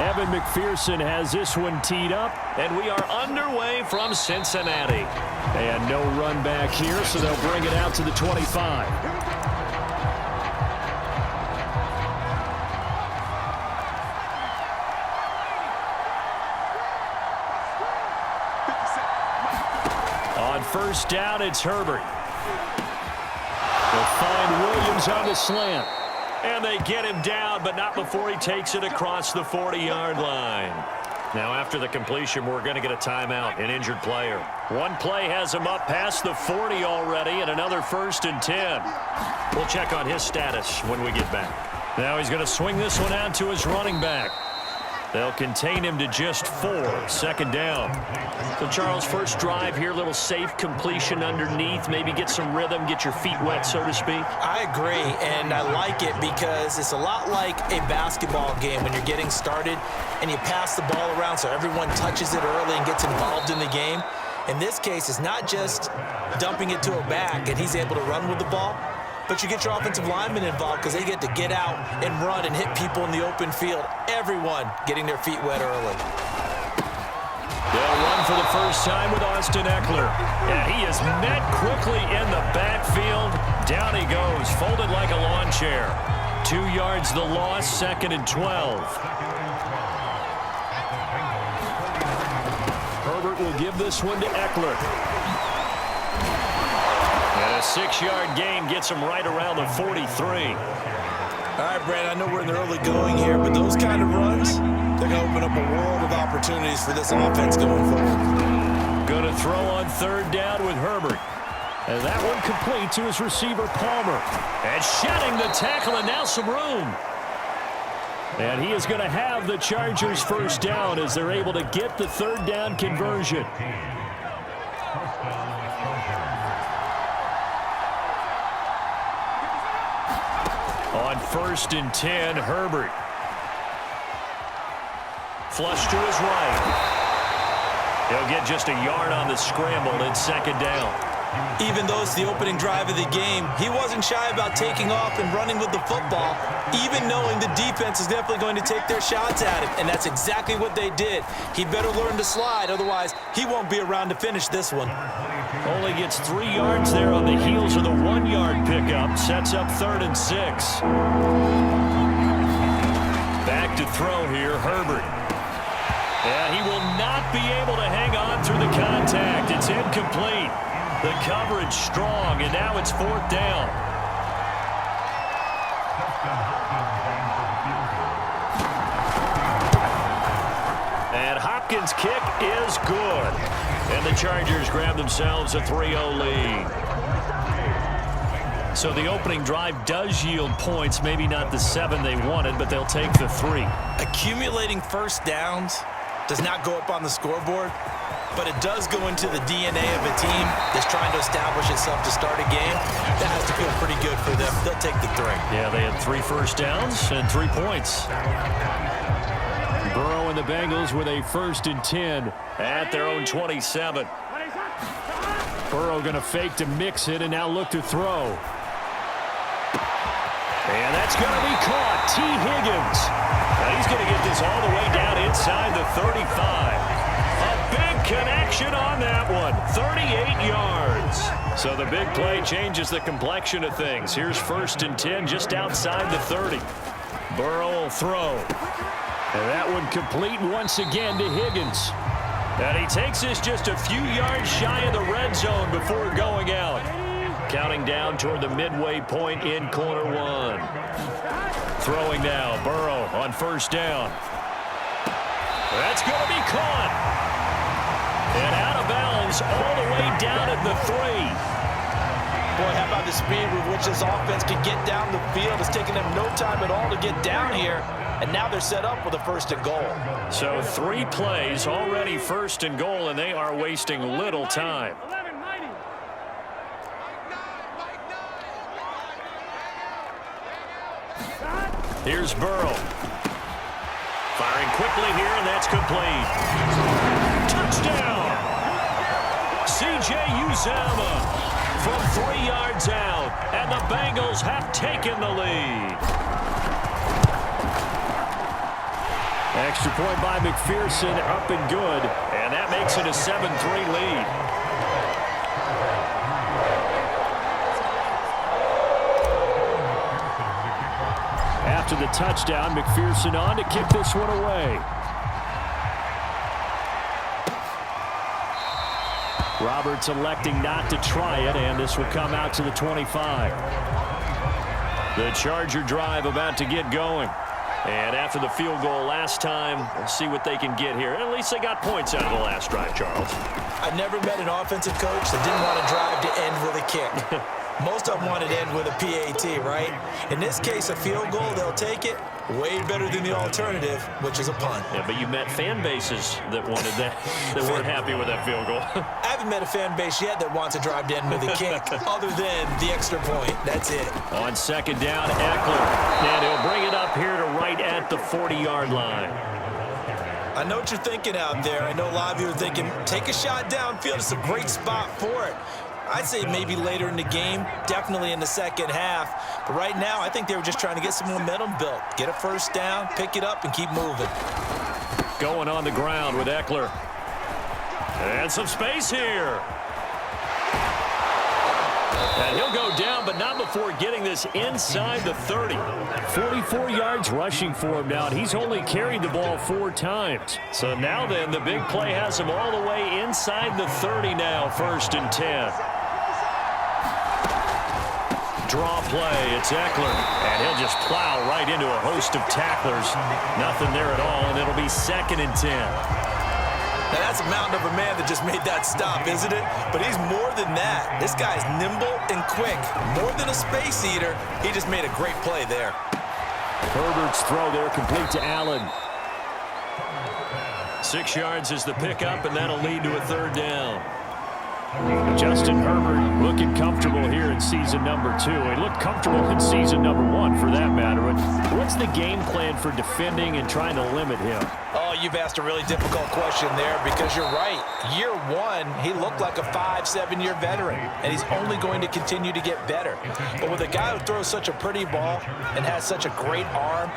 Evan McPherson has this one teed up. And we are underway from Cincinnati. And no run back here, so they'll bring it out to the 25. On first down, it's Herbert. They'll find Williams on the slant. And they get him down, but not before he takes it across the 40-yard line. Now, after the completion, we're going to get a timeout, an injured player. One play has him up past the 40 already, and another 1st and 10. We'll check on his status when we get back. Now he's going to swing this one out to his running back. They'll contain him to just 4. 2nd down. So, Charles, first drive here, little safe completion underneath. Maybe get some rhythm, get your feet wet, so to speak. I agree, and I like it because it's a lot like a basketball game when you're getting started and you pass the ball around so everyone touches it early and gets involved in the game. In this case, it's not just dumping it to a back and he's able to run with the ball, but you get your offensive linemen involved because they get to get out and run and hit people in the open field. Everyone getting their feet wet early. They'll run for the first time with Austin Eckler. And he is met quickly in the backfield. Down he goes, folded like a lawn chair. 2 yards the loss, 2nd and 12. Herbert will give this one to Eckler. And a 6-yard gain gets him right around the 43. All right, Brad, I know we're in the early going here, but those kind of runs, they're going to open up a world of opportunities for this offense going forward. Going to throw on 3rd down with Herbert. And that one complete to his receiver, Palmer. And shedding the tackle, and now some room. And he is going to have the Chargers' 1st down as they're able to get the 3rd down conversion. On 1st and 10, Herbert. Flush to his right. He'll get just a yard on the scramble and 2nd down. Even though it's the opening drive of the game, he wasn't shy about taking off and running with the football, even knowing the defense is definitely going to take their shots at him, and that's exactly what they did. He better learn to slide, otherwise he won't be around to finish this one. Only gets 3 yards there on the heels of the 1-yard pickup. Sets up 3rd and 6. Back to throw here, Herbert. And he will not be able to hang on through the contact. It's incomplete. The coverage strong, and now it's 4th down. And Hopkins' kick is good. And the Chargers grab themselves a 3-0 lead. So the opening drive does yield points, maybe not the 7 they wanted, but they'll take the 3. Accumulating 1st downs does not go up on the scoreboard, but it does go into the DNA of a team that's trying to establish itself to start a game. That has to feel pretty good for them. They'll take the 3. Yeah, they had 3 first downs and 3 points. Burrow and the Bengals with a 1st and 10 at their own 27. Burrow going to fake to mix it and now look to throw. And that's going to be caught. T. Higgins. Now he's going to get this all the way down inside the 35. A big connection on that one. 38 yards. So the big play changes the complexion of things. Here's 1st and 10 just outside the 30. Burrow will throw. And that one complete once again to Higgins. And he takes this just a few yards shy of the red zone before going out. Counting down toward the midway point in corner 1. Throwing now, Burrow on 1st down. That's going to be caught. And out of bounds all the way down at the 3. Boy, how about the speed with which this offense can get down the field? It's taking them no time at all to get down here. And now they're set up with a 1st and goal. So 3 plays already 1st and goal, and they are wasting little time. Here's Burrow. Firing quickly here, and that's complete. Touchdown! C.J. Uzomah from 3 yards out, and the Bengals have taken the lead. Extra point by McPherson, up and good. And that makes it a 7-3 lead. After the touchdown, McPherson on to kick this one away. Roberts electing not to try it, and this will come out to the 25. The Charger drive about to get going. And after the field goal last time, we'll see what they can get here. At least they got points out of the last drive, Charles. I've never met an offensive coach that didn't want to drive to end with a kick. Most of them wanted to end with a PAT, right? In this case, a field goal, they'll take it. Way better than the alternative, which is a punt. Yeah, but you met fan bases that wanted that, that weren't happy with that field goal. I haven't met a fan base yet that wants to drive to end with a kick, other than the extra point. That's it. On second down, Eckler. And he'll bring it up here to right at the 40-yard line. I know what you're thinking out there. I know a lot of you are thinking, take a shot downfield. It's a great spot for it. I'd say maybe later in the game, definitely in the second half. But right now, I think they were just trying to get some momentum built. Get a first down, pick it up, and keep moving. Going on the ground with Eckler. And some space here. And he'll go down, but not before getting this inside the 30. 44 yards rushing for him now, and he's only carried the ball 4 times. So now then, the big play has him all the way inside the 30 now, 1st and 10. Draw play, it's Eckler, and he'll just plow right into a host of tacklers. Nothing there at all, and it'll be 2nd and 10. Now, that's a mountain of a man that just made that stop, isn't it? But he's more than that. This guy's nimble and quick. More than a space eater, he just made a great play there. Herbert's throw there complete to Allen. 6 yards is the pickup, and that'll lead to a 3rd down. Justin Herbert looking comfortable here in season number 2. He looked comfortable in season number 1, for that matter. What's the game plan for defending and trying to limit him? Oh, you've asked a really difficult question there, because you're right. Year 1, he looked like a 5-7-year veteran, and he's only going to continue to get better. But with a guy who throws such a pretty ball and has such a great arm,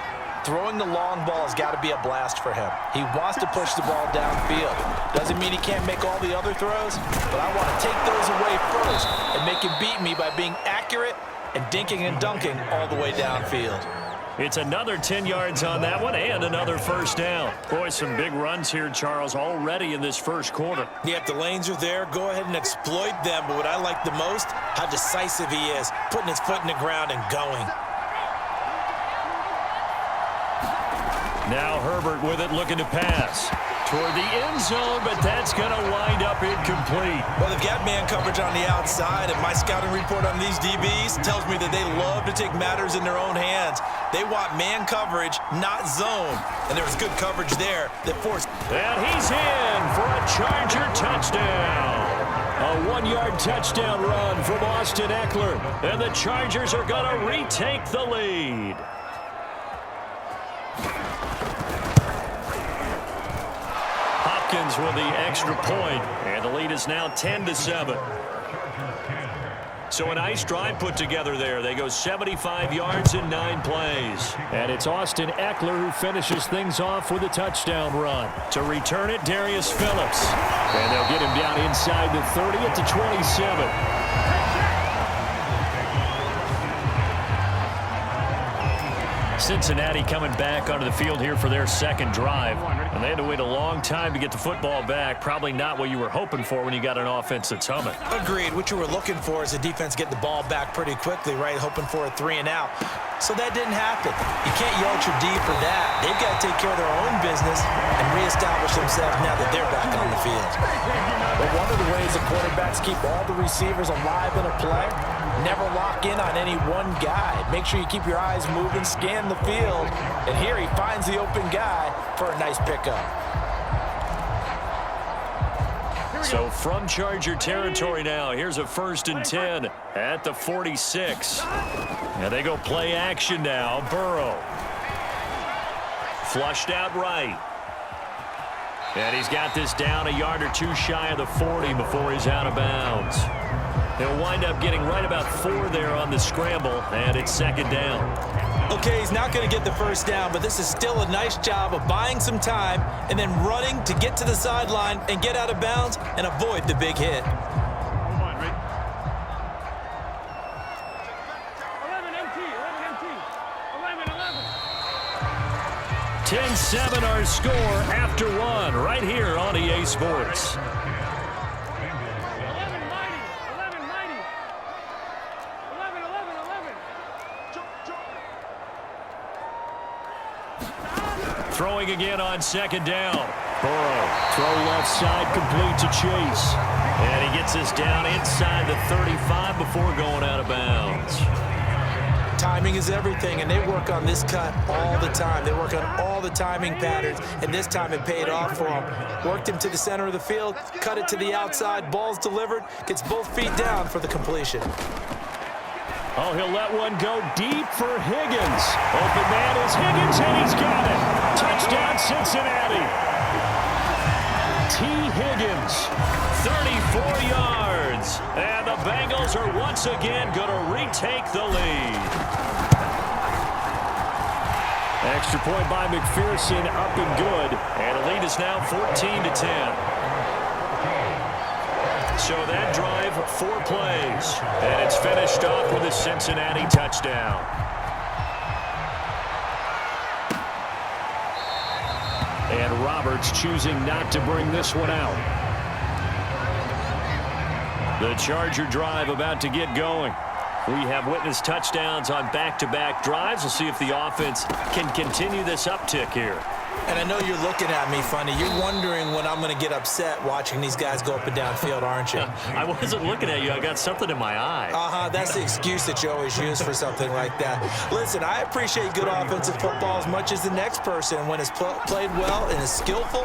throwing the long ball has got to be a blast for him. He wants to push the ball downfield. Doesn't mean he can't make all the other throws, but I want to take those away first and make him beat me by being accurate and dinking and dunking all the way downfield. It's another 10 yards on that one and another 1st down. Boy, some big runs here, Charles, already in this 1st quarter. Yeah, if the lanes are there, go ahead and exploit them. But what I like the most, how decisive he is, putting his foot in the ground and going. Now Herbert with it, looking to pass toward the end zone, but that's going to wind up incomplete. Well, they've got man coverage on the outside, and my scouting report on these DBs tells me that they love to take matters in their own hands. They want man coverage, not zone, and there was good coverage there that forced. And he's in for a Charger touchdown. A 1-yard touchdown run from Austin Eckler, and the Chargers are going to retake the lead. With the extra point, and the lead is now 10-7. So a nice drive put together there. They go 75 yards in 9 plays. And it's Austin Eckler who finishes things off with a touchdown run. To return it, Darius Phillips. And they'll get him down inside the 30 at the 27. Cincinnati coming back onto the field here for their 2nd drive. And they had to wait a long time to get the football back. Probably not what you were hoping for when you got an offense that's humming. Agreed. What you were looking for is the defense get the ball back pretty quickly, right? Hoping for a 3 and out. So that didn't happen. You can't yell at your D for that. They've got to take care of their own business and reestablish themselves now that they're back on the field. But one of the ways the quarterbacks keep all the receivers alive in a play, never lock in on any one guy. Make sure you keep your eyes moving, scan the field, and here he finds the open guy for a nice pickup. So from Charger territory now, here's a 1st and 10 at the 46. And they go play action now. Burrow. Flushed out right. And he's got this down a yard or 2 shy of the 40 before he's out of bounds. He'll wind up getting right about 4 there on the scramble, and it's 2nd down. Okay, he's not going to get the first down, but this is still a nice job of buying some time and then running to get to the sideline and get out of bounds and avoid the big hit. 10-7 our score after one right here on EA Sports. Throwing again on second down. Burrow, throw left side, complete to Chase. And he gets us down inside the 35 before going out of bounds. Timing is everything, and they work on this cut all the time. They work on all the timing patterns, and this time it paid off for him. Worked him to the center of the field, cut it to the outside, ball's delivered, gets both feet down for the completion. Oh, he'll let one go deep for Higgins. Open man is Higgins, and he's got it. Touchdown, Cincinnati. T. Higgins, 34 yards. And the Bengals are once again going to retake the lead. Extra point by McPherson, up and good. And the lead is now 14-10. So that drive, 4 plays. And it's finished off with a Cincinnati touchdown. And Roberts choosing not to bring this one out. The Charger drive about to get going. We have witnessed touchdowns on back-to-back drives. We'll see if the offense can continue this uptick here. And I know you're looking at me funny. You're wondering when I'm going to get upset watching these guys go up and down field, aren't you? I wasn't looking at you. I got something in my eye. That's the excuse that you always use for something like that. Listen, I appreciate good offensive football as much as the next person. When it's played well and is skillful,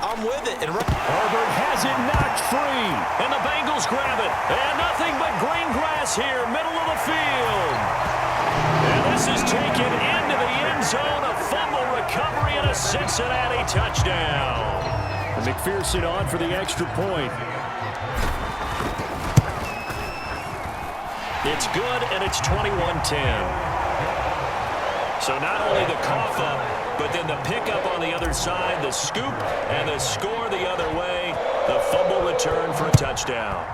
I'm with it. And Herbert has it knocked free. And the Bengals grab it. And nothing but green grass here, middle of the field. And this is taken into the end zone. A fumble recovery and a Cincinnati touchdown. And McPherson on for the extra point. It's good, and it's 21-10. So not only the cough up, but then the pickup on the other side, the scoop, and the score the other way. The fumble return for a touchdown.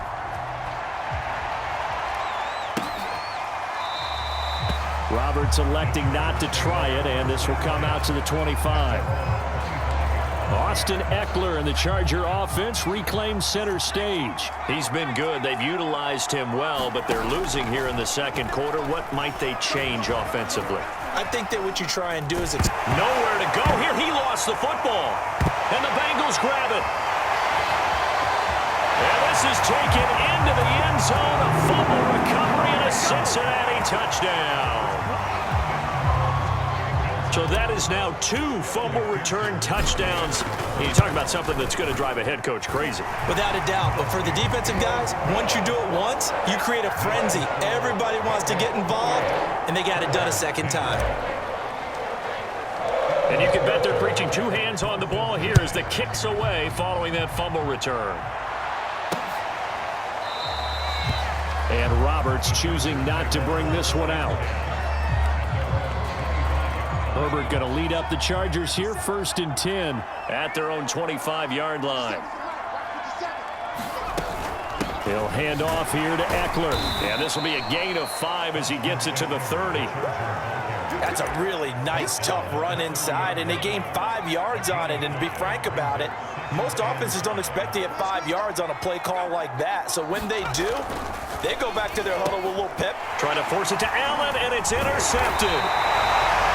Roberts electing not to try it, and this will come out to the 25. Austin Eckler and the Charger offense reclaim center stage. He's been good. They've utilized him well, but they're losing here in the second quarter. What might they change offensively? I think that what you try and do is nowhere to go here. He lost the football, and the Bengals grab it. And this is taken into the end zone. A fumble recovery and a Cincinnati touchdown. So that is now 2 fumble return touchdowns. You talk about something that's going to drive a head coach crazy. Without a doubt. But for the defensive guys, once you do it once, you create a frenzy. Everybody wants to get involved, and they got it done a second time. And you can bet they're preaching 2 hands on the ball here as the kick's away following that fumble return. And Roberts choosing not to bring this one out. Herbert going to lead up the Chargers here, 1st and 10 at their own 25-yard line. He'll hand off here to Eckler. And this will be a gain of 5 as he gets it to the 30. That's a really nice, tough run inside, and they gained 5 yards on it. And to be frank about it, most offenses don't expect to get 5 yards on a play call like that. So when they do, they go back to their huddle with a little pep. Trying to force it to Allen, and it's intercepted.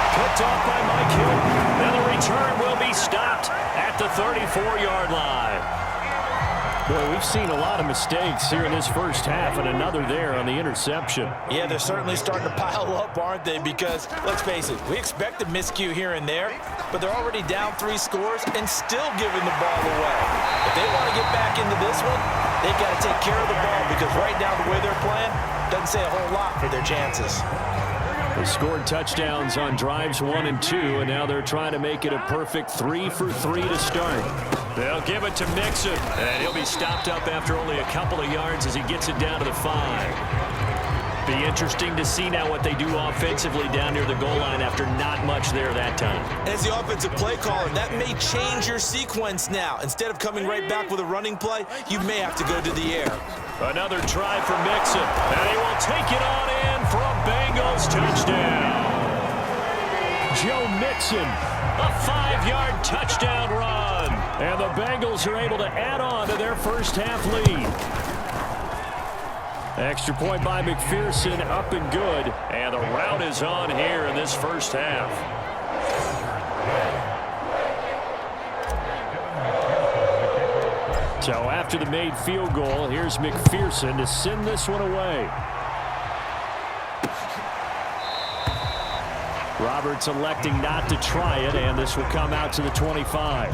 Picked off by Mike Hill. Then the return will be stopped at the 34-yard line. Boy, we've seen a lot of mistakes here in this first half, and another there on the interception. Yeah, they're certainly starting to pile up, aren't they? Because, let's face it, we expected miscue here and there, but they're already down 3 scores and still giving the ball away. If they want to get back into this one, they've got to take care of the ball, because right now the way they're playing doesn't say a whole lot for their chances. They scored touchdowns on drives 1 and 2, and now they're trying to make it a perfect 3 for 3 to start. They'll give it to Mixon, and he'll be stopped up after only a couple of yards as he gets it down to the 5. Be interesting to see now what they do offensively down near the goal line after not much there that time. As the offensive play caller, that may change your sequence now. Instead of coming right back with a running play, you may have to go to the air. Another try for Mixon, and he will take it on in for a Bengals touchdown. Joe Mixon, a 5-yard touchdown run. And the Bengals are able to add on to their first half lead. Extra point by McPherson, up and good. And the rout is on here in this first half. So after the made field goal, here's McPherson to send this one away. Roberts electing not to try it, and this will come out to the 25.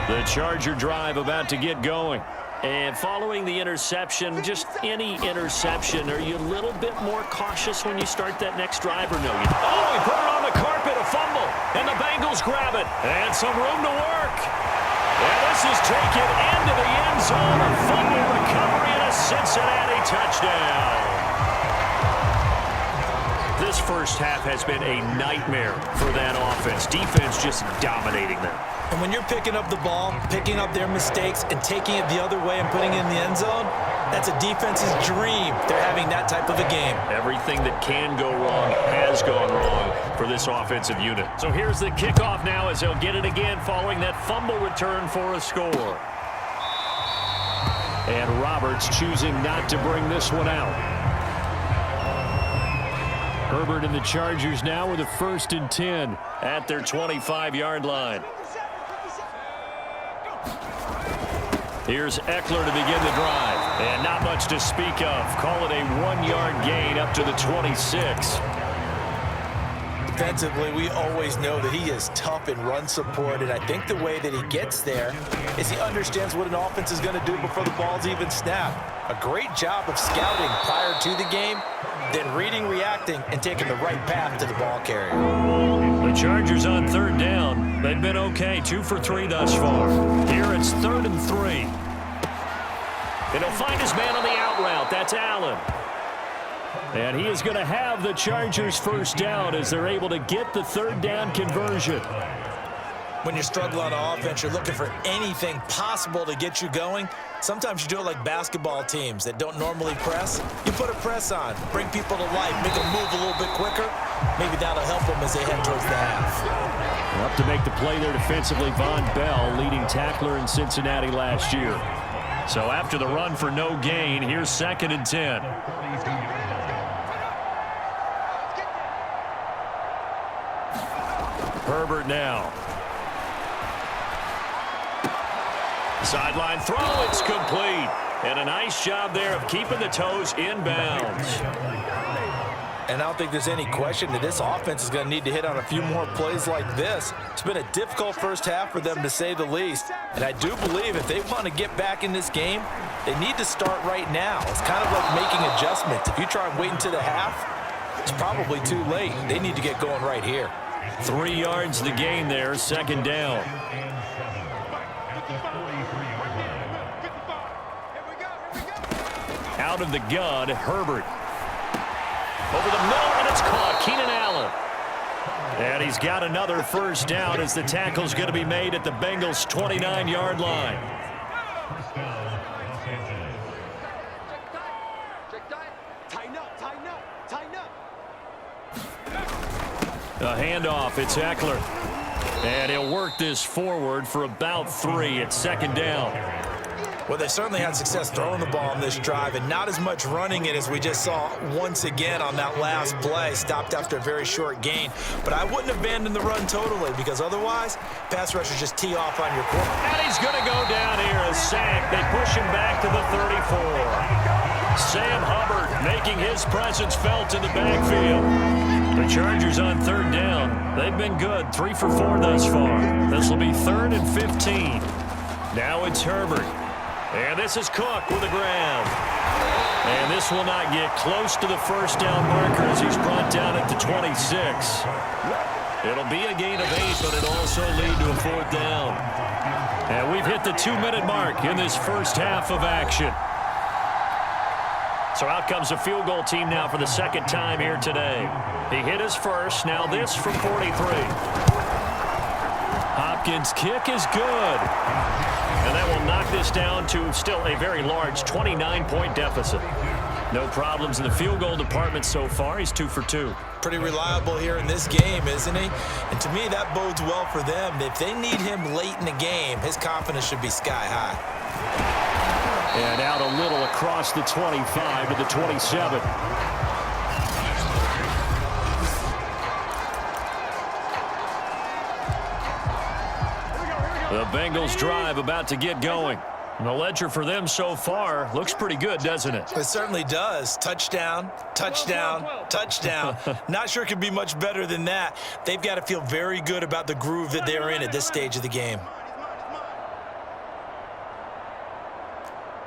The Charger drive about to get going. And following the interception, just any interception, are you a little bit more cautious when you start that next drive or no? Oh, he put it on the carpet, a fumble, and the Bengals grab it. And some room to work. And this is taken into the end zone, a fumble recovery and a Cincinnati touchdown. This first half has been a nightmare for that offense. Defense just dominating them. And when you're picking up the ball, picking up their mistakes, and taking it the other way and putting it in the end zone, that's a defense's dream. They're having that type of a game. Everything that can go wrong has gone wrong for this offensive unit. So here's the kickoff now as they'll get it again following that fumble return for a score. And Roberts choosing not to bring this one out. Herbert and the Chargers now with a 1st and 10 at their 25-yard line. Here's Eckler to begin the drive. And not much to speak of. Call it a 1-yard gain up to the 26. Defensively, we always know that he is tough in run support, and I think the way that he gets there is he understands what an offense is going to do before the ball's even snapped. A great job of scouting prior to the game, then reading, reacting, and taking the right path to the ball carrier. The Chargers on 3rd down. They've been okay, 2 for 3 thus far. Here it's 3rd and 3. And he'll find his man on the out route. That's Allen. And he is going to have the Chargers first down as they're able to get the 3rd down conversion. When you're struggling on offense, you're looking for anything possible to get you going. Sometimes you do it like basketball teams that don't normally press. You put a press on, bring people to life, make them move a little bit quicker. Maybe that'll help them as they head towards the half. Up to make the play there defensively, Von Bell, leading tackler in Cincinnati last year. So after the run for no gain, here's 2nd and 10. Herbert now. Sideline throw, it's complete. And a nice job there of keeping the toes inbounds. And I don't think there's any question that this offense is going to need to hit on a few more plays like this. It's been a difficult first half for them, to say the least. And I do believe if they want to get back in this game, they need to start right now. It's kind of like making adjustments. If you try and wait until the half, it's probably too late. They need to get going right here. 3 yards the gain there, 2nd down. Out of the gun, Herbert. Over the middle, and it's caught. Keenan Allen. And he's got another first down as the tackle's going to be made at the Bengals' 29-yard line. A handoff, it's Eckler. And he'll work this forward for about 3 at 2nd down. Well, they certainly had success throwing the ball on this drive and not as much running it as we just saw once again on that last play. Stopped after a very short gain. But I wouldn't abandon the run totally, because otherwise, pass rushers just tee off on your quarterback. And he's going to go down here, a sack. They push him back to the 34. Sam Hubbard making his presence felt in the backfield. The Chargers on 3rd down. They've been good, 3 for 4 thus far. This will be 3rd and 15. Now it's Herbert. And this is Cook with a grab. And this will not get close to the first down marker as he's brought down at the 26. It'll be a gain of 8, but it'll also lead to a 4th down. And we've hit the 2-minute mark in this first half of action. So out comes a field goal team now for the second time here today. He hit his first. Now this from 43. Hopkins' kick is good. And that will knock this down to still a very large 29-point deficit. No problems in the field goal department so far. He's 2 for 2. Pretty reliable here in this game, isn't he? And to me, that bodes well for them. If they need him late in the game, his confidence should be sky high. And out a little across the 25 to the 27. The Bengals drive about to get going. And the ledger for them so far looks pretty good, doesn't it? It certainly does. Touchdown, touchdown, touchdown. Not sure it could be much better than that. They've got to feel very good about the groove that they're in at this stage of the game.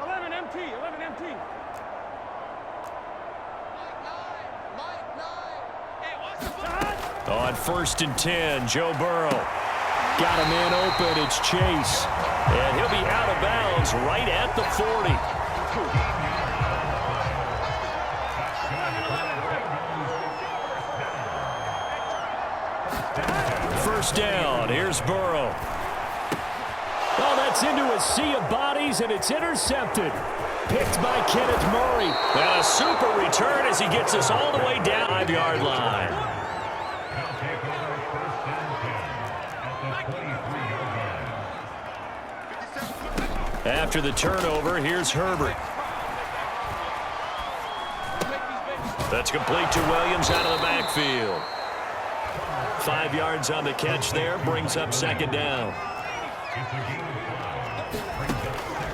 11 MT, 11 MT. On 1st and 10, Joe Burrow. Got a man open. It's Chase. And he'll be out of bounds right at the 40. First down. Here's Burrow. Oh, that's into a sea of bodies, and it's intercepted. Picked by Kenneth Murray. And a super return as he gets us all the way down 5-yard line. After the turnover, here's Herbert. That's complete to Williams out of the backfield. 5 yards on the catch there, brings up second down.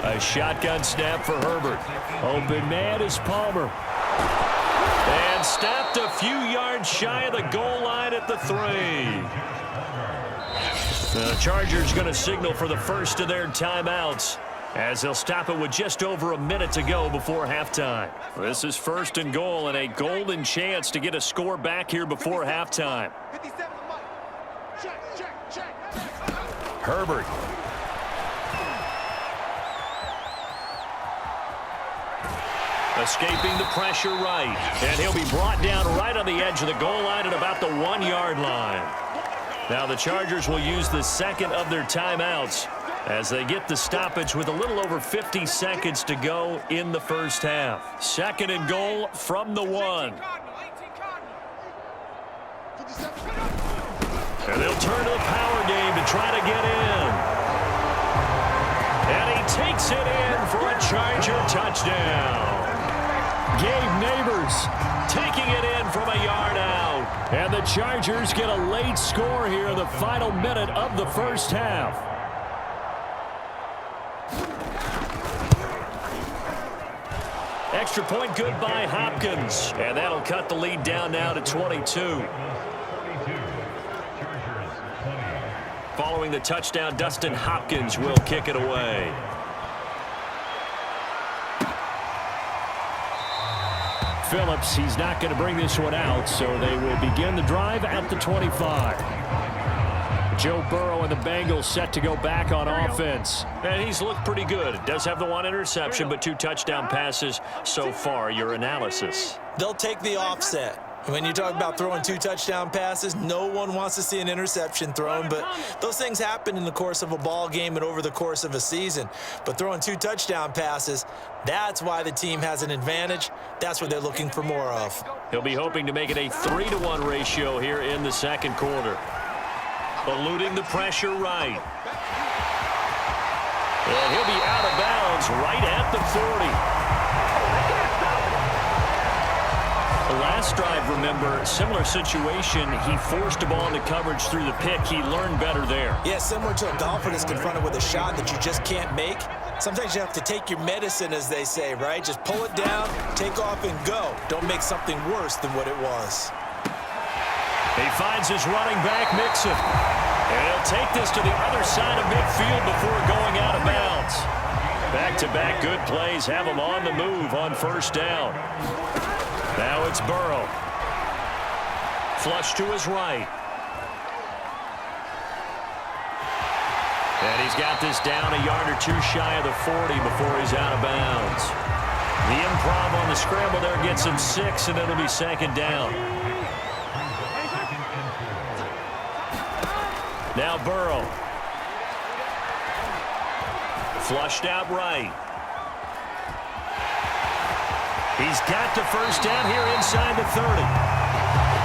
A shotgun snap for Herbert. Open man is Palmer. And stopped a few yards shy of the goal line at the 3. The Chargers going to signal for the first of their timeouts, as they'll stop it with just over a minute to go before halftime. This is 1st and goal and a golden chance to get a score back here before halftime. Herbert. Escaping the pressure right. And he'll be brought down right on the edge of the goal line at about the 1-yard line. Now the Chargers will use the second of their timeouts as they get the stoppage with a little over 50 seconds to go in the first half. 2nd and goal from the 1. And they'll turn to the power game to try to get in. And he takes it in for a Charger touchdown. Gabe Neighbors Taking it in from a yard out. And the Chargers get a late score here in the final minute of the first half. Extra point good by Hopkins. And that'll cut the lead down now to 22. Following the touchdown, Dustin Hopkins will kick it away. Phillips, he's not going to bring this one out, so they will begin the drive at the 25. Joe Burrow and the Bengals set to go back on offense. And he's looked pretty good. Does have the 1 interception, but 2 touchdown passes so far. Your analysis? They'll take the offset. When you talk about throwing 2 touchdown passes, no one wants to see an interception thrown, but those things happen in the course of a ball game and over the course of a season. But throwing 2 touchdown passes, that's why the team has an advantage. That's what they're looking for more of. He'll be hoping to make it a 3-to-1 ratio here in the second quarter. Eluding the pressure right. And he'll be out of bounds right at the 40. The last drive, remember, similar situation. He forced a ball into coverage through the pick. He learned better there. Yeah, similar to a golfer that's confronted with a shot that you just can't make. Sometimes you have to take your medicine, as they say, right? Just pull it down, take off, and go. Don't make something worse than what it was. He finds his running back, Mixon. And he'll take this to the other side of midfield before going out of bounds. Back-to-back good plays have him on the move on first down. Now it's Burrow. Flush to his right. And he's got this down a yard or 2 shy of the 40 before he's out of bounds. The improv on the scramble there gets him 6, and it'll be second down. Now Burrow. Flushed out right. He's got the first down here inside the 30.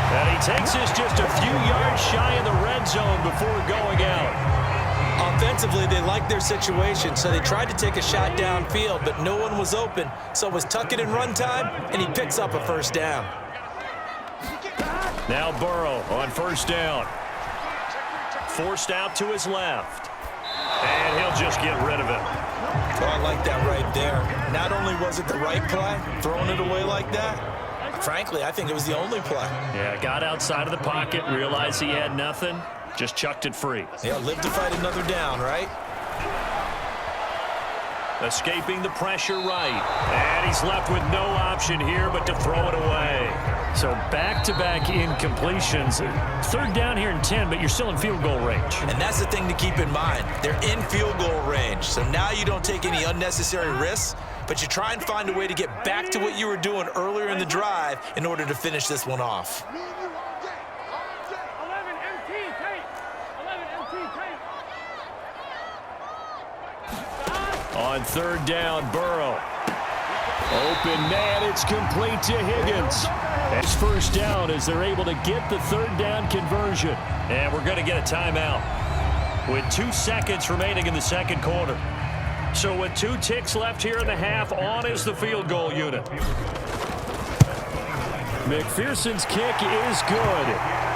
And he takes this just a few yards shy of the red zone before going out. Offensively, they liked their situation, so they tried to take a shot downfield, but no one was open. So it was tuck it in run time, and he picks up a first down. Now Burrow on first down. Forced out to his left. And he'll just get rid of it. Oh, I like that right there. Not only was it the right play, throwing it away like that, frankly, I think it was the only play. Yeah, got outside of the pocket, realized he had nothing, just chucked it free. Yeah, live to fight another down, right? Escaping the pressure right. And he's left with no option here but to throw it away. So back-to-back incompletions. Third down here and 10, but you're still in field goal range. And that's the thing to keep in mind. They're in field goal range. So now you don't take any unnecessary risks, but you try and find a way to get back to what you were doing earlier in the drive in order to finish this one off. On third down, Burrow. Open man, it's complete to Higgins. It's first down as they're able to get the third down conversion. And we're going to get a timeout with 2 seconds remaining in the second quarter. So with 2 ticks left here in the half, on is the field goal unit. McPherson's kick is good.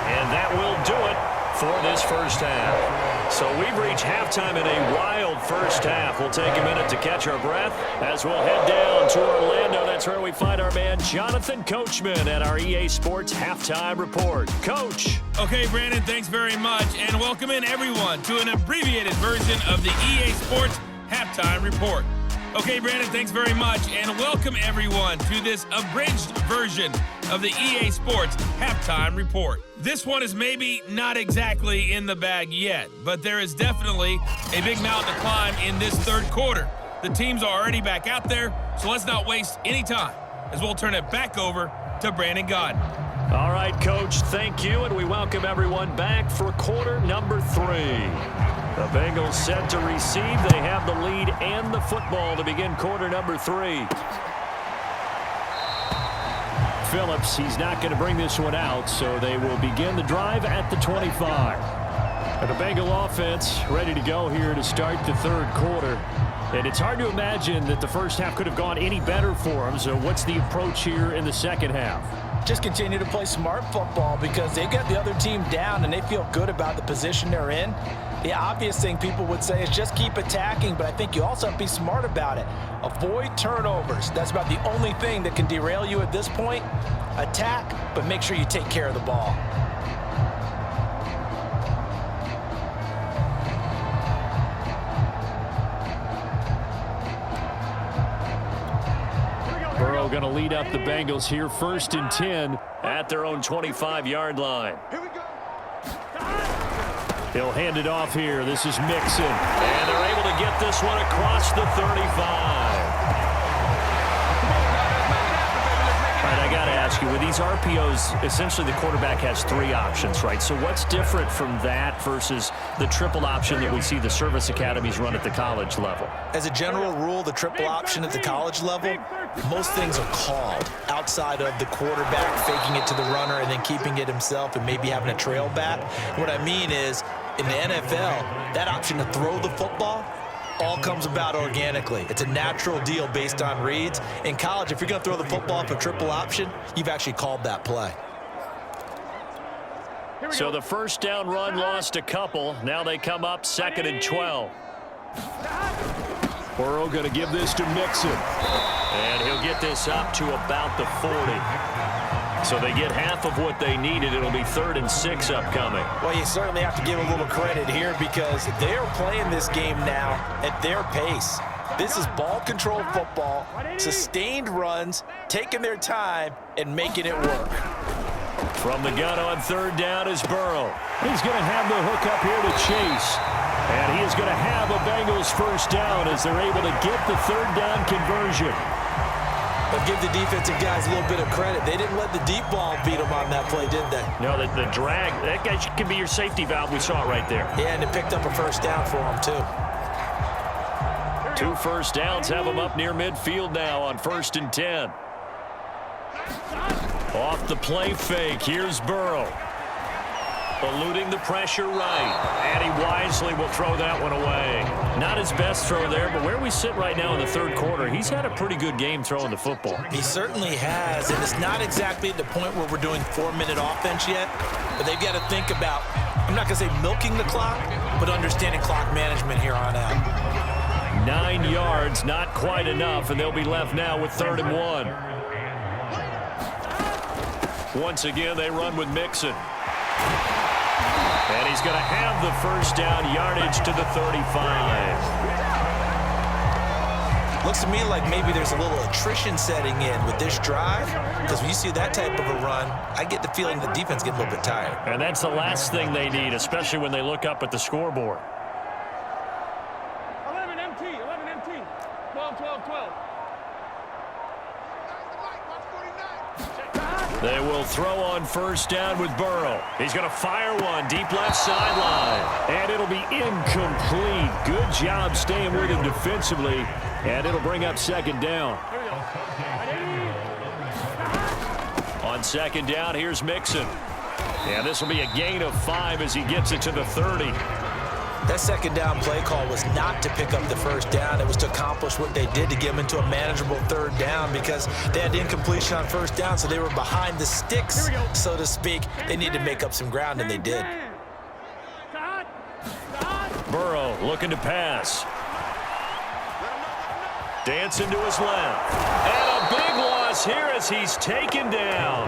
And that will do it for this first half. So we've reached halftime in a wild first half. We'll take a minute to catch our breath as we'll head down to Orlando. That's where we find our man Jonathan Coachman at our EA Sports Halftime Report. Coach. Okay, Brandon, thanks very much. And welcome in, everyone, to an abbreviated version of the EA Sports Halftime Report. Okay, Brandon, thanks very much. And welcome, everyone, to this abridged version of the EA Sports Halftime Report. This one is maybe not exactly in the bag yet, but there is definitely a big mountain to climb in this third quarter. The teams are already back out there, so let's not waste any time as we'll turn it back over to Brandon Godden. All right, Coach, thank you, and we welcome everyone back for quarter number 3. The Bengals set to receive. They have the lead and the football to begin quarter number 3. Phillips, he's not going to bring this one out, so they will begin the drive at the 25. And the Bengal offense ready to go here to start the third quarter. And it's hard to imagine that the first half could have gone any better for them. So what's the approach here in the second half? Just continue to play smart football because they got the other team down and they feel good about the position they're in. The obvious thing people would say is just keep attacking, but I think you also have to be smart about it. Avoid turnovers. That's about the only thing that can derail you at this point. Attack, but make sure you take care of the ball. Burrow going to lead up the Bengals here, 1st and 10 at their own 25-yard line. He'll hand it off here. This is Mixon. And they're able to get this one across the 35. All right, I got to ask you, with these RPOs, essentially the quarterback has 3 options, right? So what's different from that versus the triple option that we see the service academies run at the college level? As a general rule, the triple option at the college level, most things are called outside of the quarterback faking it to the runner and then keeping it himself and maybe having a trail back. What I mean is, in the NFL, that option to throw the football all comes about organically. It's a natural deal based on reads. In college, if you're going to throw the football for triple option, you've actually called that play. So the first down run lost a couple. Now they come up 2nd and 12. Burrow going to give this to Mixon. And he'll get this up to about the 40. So they get half of what they needed. It'll be 3rd and 6 upcoming. Well, you certainly have to give a little credit here because they're playing this game now at their pace. This is ball control football, sustained runs, taking their time, and making it work. From the gun on 3rd down is Burrow. He's going to have the hook up here to Chase. And he is going to have a Bengals first down as they're able to get the 3rd down conversion. But give the defensive guys a little bit of credit. They didn't let the deep ball beat them on that play, did they? No, the drag, that guy can be your safety valve. We saw it right there. Yeah, and it picked up a first down for them, too. 2 first downs have them up near midfield now on 1st and 10. Off the play fake, here's Burrow. Eluding the pressure right. And he wisely will throw that one away. Not his best throw there, but where we sit right now in the 3rd quarter, he's had a pretty good game throwing the football. He certainly has, and it's not exactly at the point where we're doing 4-minute offense yet, but they've got to think about, I'm not going to say milking the clock, but understanding clock management here on out. 9 yards, not quite enough, and they'll be left now with 3rd and 1. Once again, they run with Mixon. And he's going to have the first down, yardage to the 35. Looks to me like maybe there's a little attrition setting in with this drive, because when you see that type of a run, I get the feeling the defense gets a little bit tired. And that's the last thing they need, especially when they look up at the scoreboard. 11 MT, 11 MT, 12, 12, 12. They will throw on first down with Burrow. He's going to fire one deep left sideline. And it'll be incomplete. Good job staying with him defensively. And it'll bring up 2nd down. On 2nd down, here's Mixon. And this will be a gain of 5 as he gets it to the 30. That 2nd down play call was not to pick up the first down. It was to accomplish what they did to get them into a manageable 3rd down, because they had incompletion on 1st down, so they were behind the sticks, so to speak. They needed to make up some ground, and they did. Burrow looking to pass. Dancing to his left. And a big loss here as he's taken down.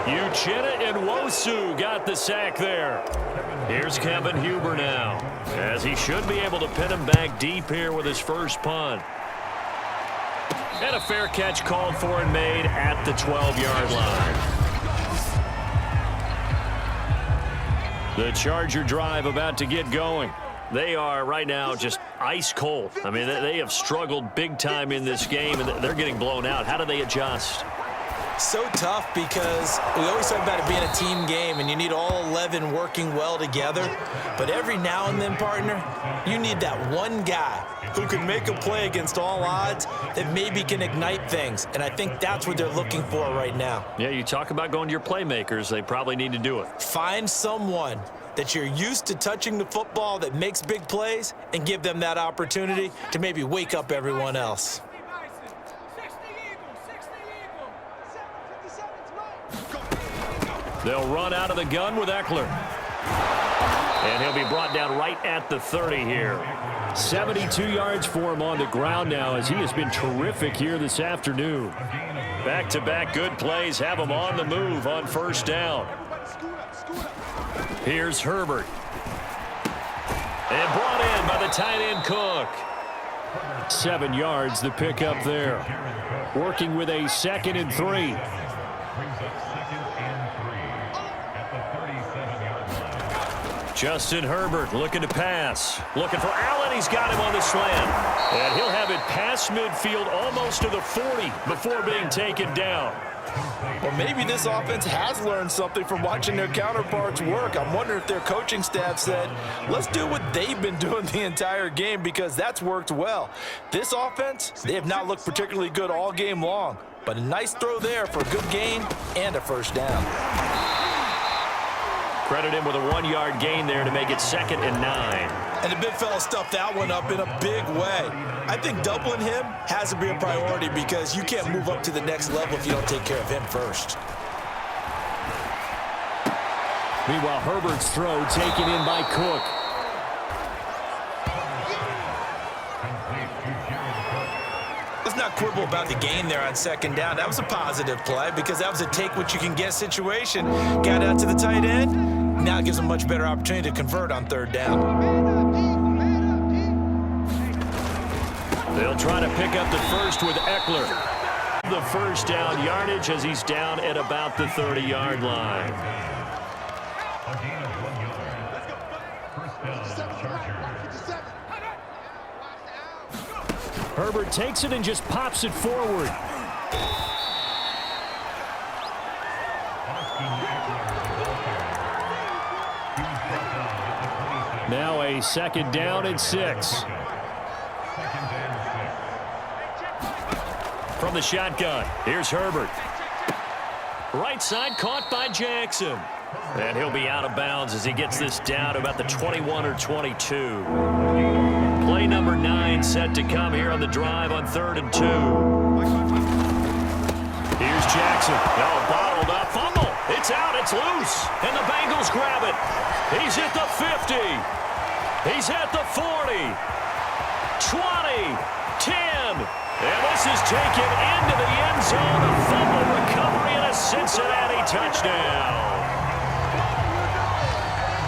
Uchenna and Nwosu got the sack there. Here's Kevin Huber now, as he should be able to pin him back deep here with his first punt. And a fair catch called for and made at the 12-yard line. The Charger drive about to get going. They are right now just ice cold. I mean, they have struggled big time in this game, and they're getting blown out. How do they adjust? So tough, because we always talk about it being a team game and you need all 11 working well together. But every now and then, partner, you need that one guy who can make a play against all odds that maybe can ignite things. And I think that's what they're looking for right now. Yeah, you talk about going to your playmakers. They probably need to do it. Find someone that you're used to touching the football that makes big plays and give them that opportunity to maybe wake up everyone else. They'll run out of the gun with Eckler. And he'll be brought down right at the 30 here. 72 yards for him on the ground now, as he has been terrific here this afternoon. Back-to-back good plays have him on the move on 1st down. Here's Herbert. And brought in by the tight end Cook. 7 yards the pickup there. Working with a 2nd and 3. Justin Herbert looking to pass. Looking for Allen. He's got him on the slant. And he'll have it past midfield almost to the 40 before being taken down. Well, maybe this offense has learned something from watching their counterparts work. I'm wondering if their coaching staff said, let's do what they've been doing the entire game, because that's worked well. This offense, they have not looked particularly good all game long. But a nice throw there for a good gain and a first down. Credit him with a 1-yard gain there to make it 2nd and 9. And the big fella stuffed that one up in a big way. I think doubling him has to be a priority, because you can't move up to the next level if you don't take care of him first. Meanwhile, Herbert's throw taken in by Cook. Let's not quibble about the gain there on 2nd down. That was a positive play, because that was a take-what-you-can-get situation. Got out to the tight end. Now it gives them a much better opportunity to convert on 3rd down. They'll try to pick up the first with Eckler. The first down yardage as he's down at about the 30-yard line. Herbert takes it and just pops it forward. a 2nd down and 6. From the shotgun, here's Herbert. Right side caught by Jackson. And he'll be out of bounds as he gets this down to about the 21 or 22. Play number 9 set to come here on the drive on 3rd and 2. Here's Jackson. Oh, bottled up. Fumble. It's out. It's loose. And the Bengals grab it. He's at the 50. He's at the 40. 20. 10. And this is taken into the end zone. A fumble recovery and a Cincinnati touchdown.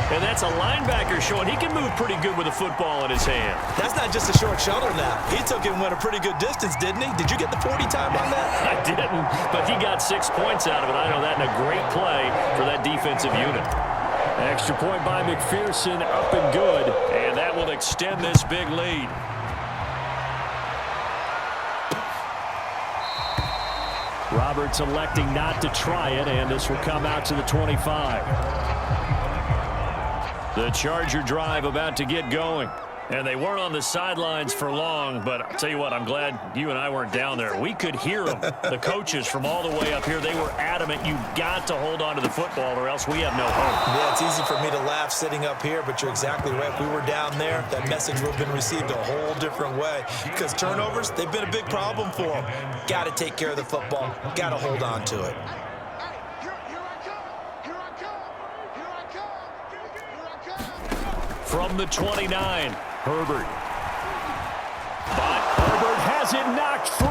And that's a linebacker showing he can move pretty good with a football in his hand. That's not just a short shuttle now. He took it and went a pretty good distance, didn't he? Did you get the 40 time on that? I didn't, but he got 6 points out of it. I know that, and a great play for that defensive unit. Extra point by McPherson, up and good, and that will extend this big lead. Roberts electing not to try it, and this will come out to the 25. The Charger drive about to get going. And they weren't on the sidelines for long, but I'll tell you what, I'm glad you and I weren't down there. We could hear them. The coaches from all the way up here, they were adamant. You've got to hold on to the football or else we have no hope. Yeah, it's easy for me to laugh sitting up here, but you're exactly right. If we were down there, that message would have been received a whole different way. Because turnovers, they've been a big problem for them. Got to take care of the football. Got to hold on to it. From the 29, Herbert. But Herbert has it knocked free.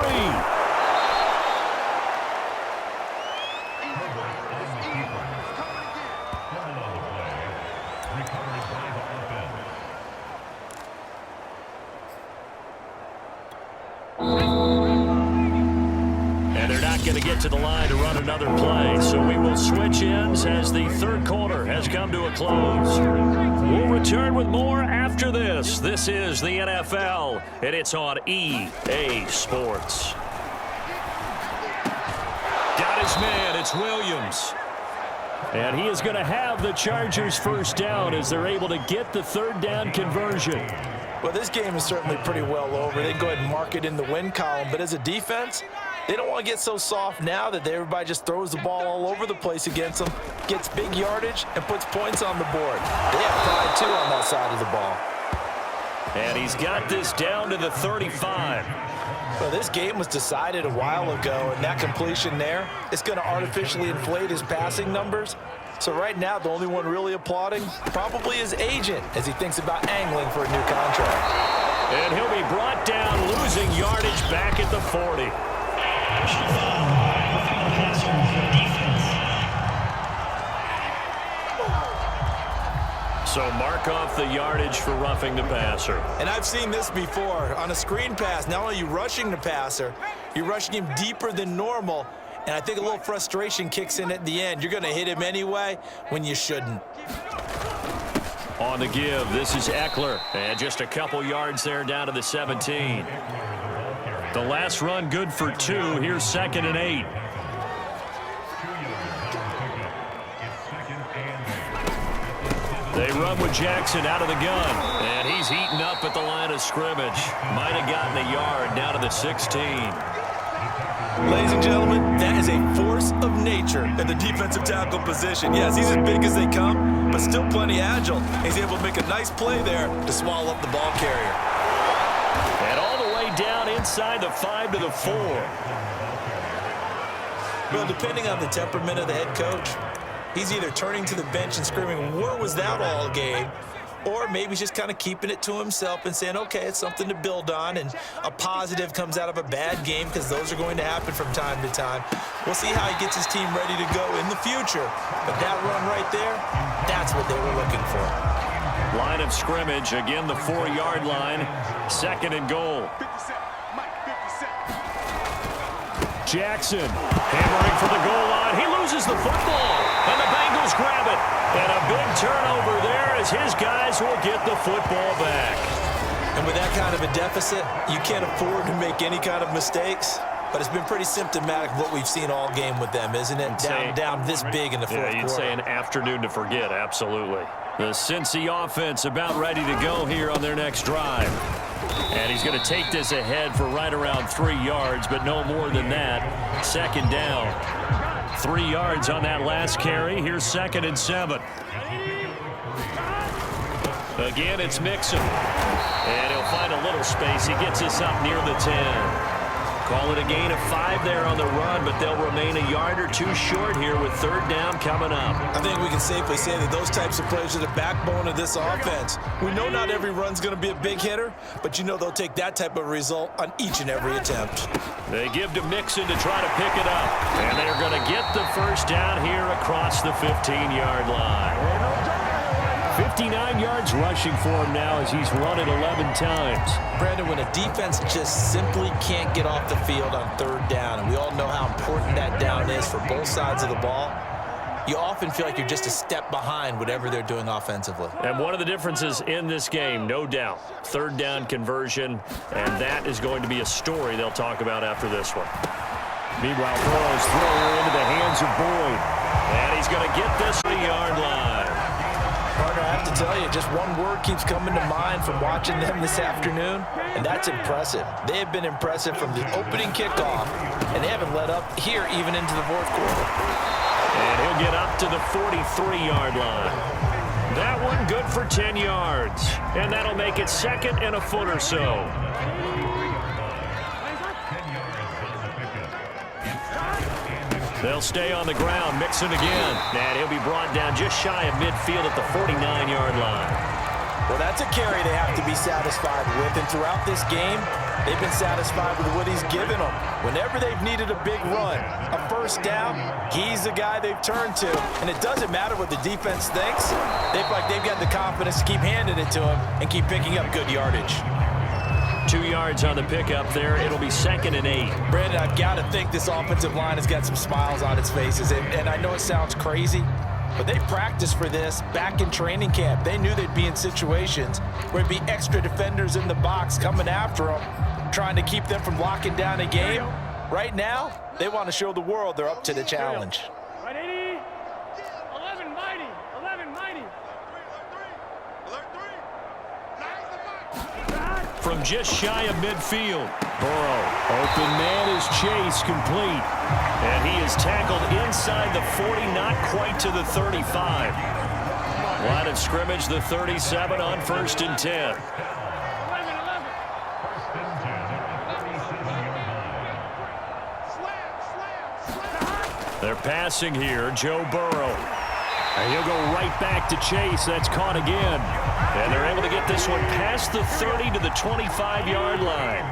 And they're not going to get to the line to run another play, so we will switch ends as the 3rd quarter has come to a close. We'll return with more after this. This is the NFL, and it's on EA Sports. Got his man. It's Williams. And he is going to have the Chargers first down as they're able to get the 3rd down conversion. Well, this game is certainly pretty well over. They can go ahead and mark it in the win column. But as a defense, they don't want to get so soft now that everybody just throws the ball all over the place against them, gets big yardage, and puts points on the board. They have pride, too, on that side of the ball. And he's got this down to the 35. Well, this game was decided a while ago, and that completion there, it's going to artificially inflate his passing numbers. So right now, the only one really applauding probably his agent as he thinks about angling for a new contract. And he'll be brought down, losing yardage back at the 40. So mark off the yardage for roughing the passer. And I've seen this before. On a screen pass, not only are you rushing the passer, you're rushing him deeper than normal. And I think a little frustration kicks in at the end. You're going to hit him anyway when you shouldn't. On the give, this is Eckler. And just a couple yards there down to the 17. The last run good for 2. Here's 2nd and 8. They run with Jackson out of the gun. And he's eaten up at the line of scrimmage. Might have gotten a yard down to the 16. Ladies and gentlemen, that is a force of nature in the defensive tackle position. Yes, he's as big as they come, but still plenty agile. He's able to make a nice play there to swallow up the ball carrier. And all the way down inside the 5 to the 4. Well, depending on the temperament of the head coach, he's either turning to the bench and screaming, "Where was that all game?" Or maybe he's just kind of keeping it to himself and saying, okay, it's something to build on, and a positive comes out of a bad game because those are going to happen from time to time. We'll see how he gets his team ready to go in the future. But that run right there, that's what they were looking for. Line of scrimmage, again the 4-yard line, 2nd and goal. Jackson hammering for the goal line. He loses the football, and the Bengals grab it. And a big turnover there as his guys will get the football back. And with that kind of a deficit, you can't afford to make any kind of mistakes. But it's been pretty symptomatic of what we've seen all game with them, isn't it? Down this big in the fourth quarter. You'd say an afternoon to forget, absolutely. The Cincy offense about ready to go here on their next drive. And he's going to take this ahead for right around 3 yards, but no more than that. Second down. 3 yards on that last carry. Here's 2nd and 7. Again, it's Mixon. And he'll find a little space. He gets us up near the 10. Call it a gain of 5 there on the run, but they'll remain a yard or 2 short here with 3rd down coming up. I think we can safely say that those types of plays are the backbone of this offense. We know not every run's going to be a big hitter, but you know they'll take that type of result on each and every attempt. They give to Mixon to try to pick it up, and they're going to get the 1st down here across the 15-yard line. 59 yards rushing for him now as he's run it 11 times. Brandon, when a defense just simply can't get off the field on 3rd down, and we all know how important that down is for both sides of the ball, you often feel like you're just a step behind whatever they're doing offensively. And one of the differences in this game, no doubt, 3rd down conversion, and that is going to be a story they'll talk about after this one. Meanwhile, Burrow's throw into the hands of Boyd, and he's going to get this 3-yard line. Partner, I have to tell you, just one word keeps coming to mind from watching them this afternoon, and that's impressive. They have been impressive from the opening kickoff, and they haven't let up here even into the 4th quarter. And he'll get up to the 43-yard line. That one good for 10 yards, and that'll make it 2nd and a foot or so. They'll stay on the ground. Mixon again. And he'll be brought down just shy of midfield at the 49-yard line. Well, that's a carry they have to be satisfied with. And throughout this game, they've been satisfied with what he's given them. Whenever they've needed a big run, a 1st down, he's the guy they've turned to. And it doesn't matter what the defense thinks. They feel like they've got the confidence to keep handing it to him and keep picking up good yardage. 2 yards on the pickup there. It'll be 2nd and 8. Brandon, I've got to think this offensive line has got some smiles on its faces. And I know it sounds crazy, but they practiced for this back in training camp. They knew they'd be in situations where there'd be extra defenders in the box coming after them, trying to keep them from locking down a game. Right now, they want to show the world they're up to the challenge. Right, 80. 11 mighty. 11 mighty. From just shy of midfield, Burrow. Open man is Chase, complete. And he is tackled inside the 40, not quite to the 35. Line of scrimmage, the 37 on 1st and 10. 11. They're passing here, Joe Burrow. And he'll go right back to Chase. That's caught again. And they're able to get this one past the 30 to the 25-yard line.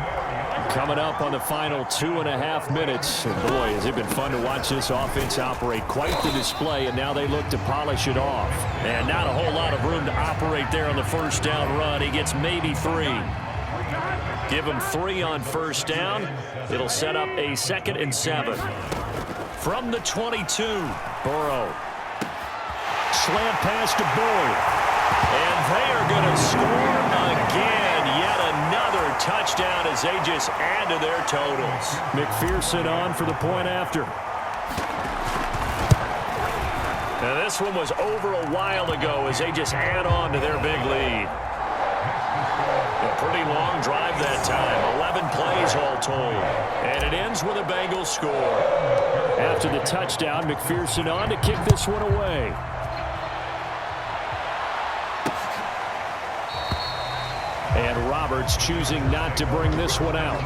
Coming up on the final 2.5 minutes. And boy, has it been fun to watch this offense operate. Quite the display, and now they look to polish it off. And not a whole lot of room to operate there on the 1st down run. He gets maybe 3. Give him 3 on 1st down. It'll set up a 2nd and 7. From the 22, Burrow. Slant pass to Boyd. And they are going to score again. Yet another touchdown as they just add to their totals. McPherson on for the point after. Now this one was over a while ago as they just add on to their big lead. A pretty long drive that time. 11 plays all told. And it ends with a Bengals score. After the touchdown, McPherson on to kick this one away. And Roberts choosing not to bring this one out.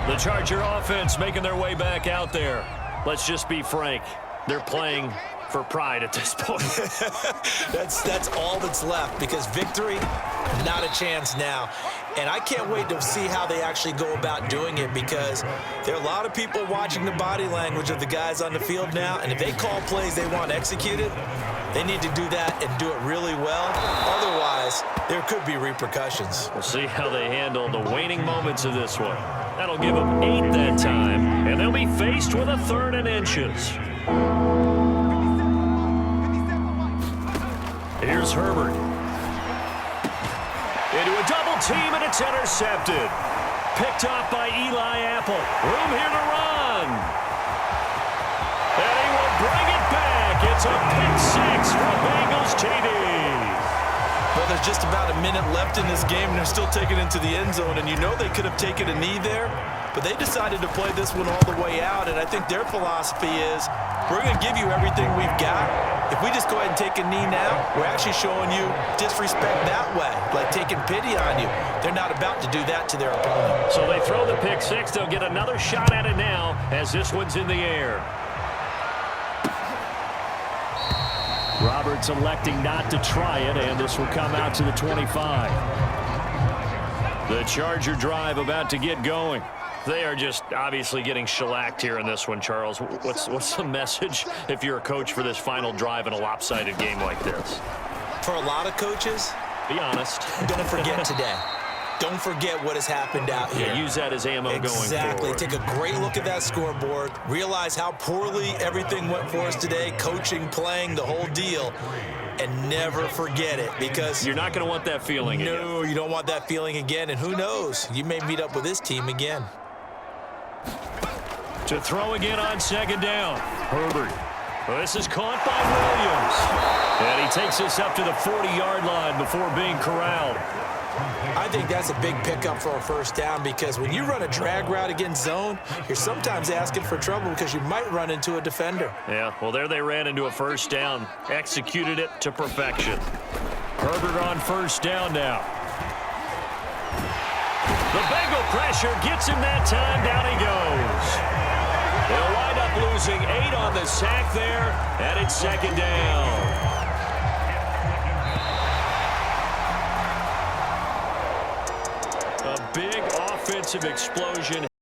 The Charger offense making their way back out there. Let's just be frank. They're playing for pride at this point. That's all that's left, because victory, not a chance now. And I can't wait to see how they actually go about doing it, because there are a lot of people watching the body language of the guys on the field now, and if they call plays they want executed, they need to do that and do it really well. Otherwise, there could be repercussions. We'll see how they handle the waning moments of this one. That'll give them 8 that time, and they'll be faced with a 3rd and inches. Here's Herbert. Into a double team, and it's intercepted. Picked off by Eli Apple. Room here to run. And he will bring it back. It's It's a pick six for Bengals TV. Well, there's just about a minute left in this game, and they're still taking it into the end zone. And you know they could have taken a knee there, but they decided to play this one all the way out. And I think their philosophy is, we're going to give you everything we've got. If we just go ahead and take a knee now, we're actually showing you disrespect that way, like taking pity on you. They're not about to do that to their opponent. So they throw the pick six. They'll get another shot at it now as this one's in the air. Roberts electing not to try it, and this will come out to the 25. The Charger drive about to get going. They are just obviously getting shellacked here in this one, Charles. What's the message if you're a coach for this final drive in a lopsided game like this? For a lot of coaches, be honest. Don't forget today. Don't forget what has happened out here. Yeah, use that as ammo going forward. Exactly. Take a great look at that scoreboard. Realize how poorly everything went for us today. Coaching, playing, the whole deal. And never forget it, because you're not going to want that feeling again. No, you don't want that feeling again. And who knows? You may meet up with this team again. To throw again on second down. Herbert. Well, this is caught by Williams. And he takes this up to the 40-yard line before being corralled. I think that's a big pickup for a first down, because when you run a drag route against zone, you're sometimes asking for trouble because you might run into a defender. Yeah, well, there they ran into a first down. Executed it to perfection. Herbert on first down now. The Bengal pressure gets him that time. Down he goes. They'll wind up losing 8 on the sack there, and it's second down. A big offensive explosion.